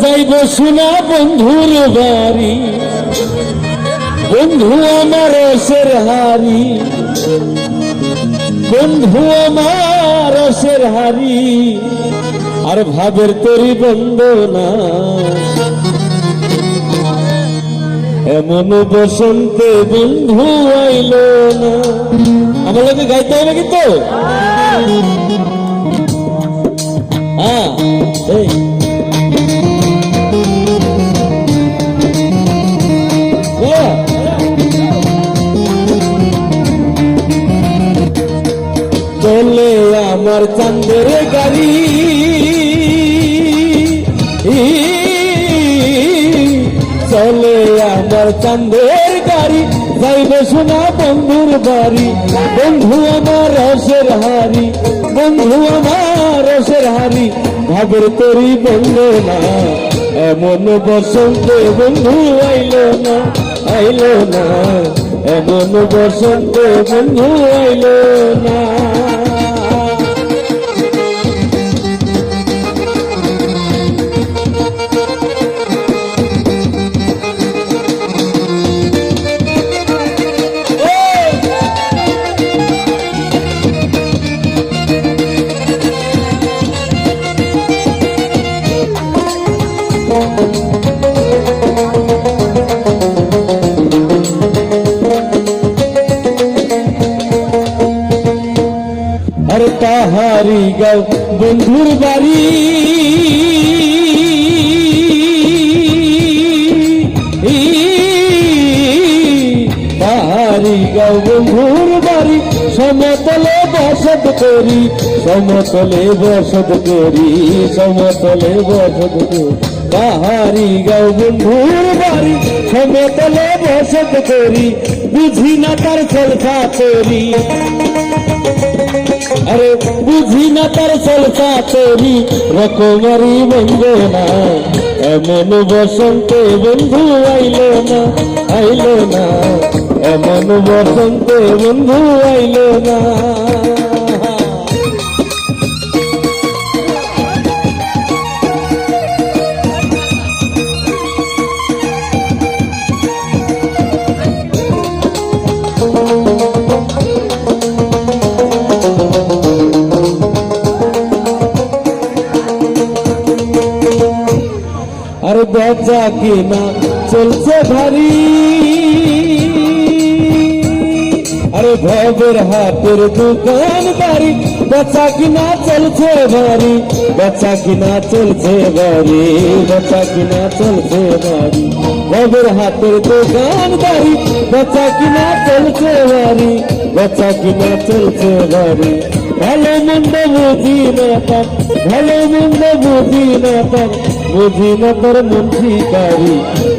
যাইব শোনা বন্ধুর বাড়ি, বন্ধু আমার রসের হারি, বন্ধু আমার রসের হারি, আর ভাবের তরি বন্দনা। এমন বসন্তে বন্ধু আইল না। আমার লোকে গাইতে হবে কিন্তু হ্যাঁ। এই চলে আমার চাঁদের গাড়ি, চলে আমার চাঁদের গাড়ি, যাইব শোনা বন্ধুর বাড়ি, বন্ধু আমার রসের হারি, বন্ধু আমার রসের হারি, ভাবের তরি বলল না। এমন বসন্তে বন্ধু আইল না, আইল না, এমন বসন্তে বন্ধু আইল না। আরে তাহারি গাঁও বন্ধুর বাড়ি, তাহারি গাঁও বন্ধুর বাড়ি, সমতলে বসত করি, সমতলে বসত করি, সমতলে বসত করি। তাহারি গাঁও বন্ধুর বাড়ি, সমতলে বসত করি, বুঝি না তার চলছা করি, আরে বুঝি না তার চলছা করি, রকমারি বন্দনা। এমন বসন্তে বন্ধু আইল না, আইল না, এমন বসন্তে বন্ধু আইল না। আর বেচা কিনা চলছে ভারী, আরে ভবের হাটের দোকানদারি, বেচা কিনা চলছে ভারী, বেচা কিনা চলছে ভারী, বেচা কিনা চলছে ভারী, ভবের হাটের দোকানদারি, বেচা কিনা চলছে ভারী, বেচা কিনা চলছে ভারী। ভালো মন্দ বুঝি না তার, ভালো মন্দ বুঝি না তার, বুঝি না তার মন শিকারি।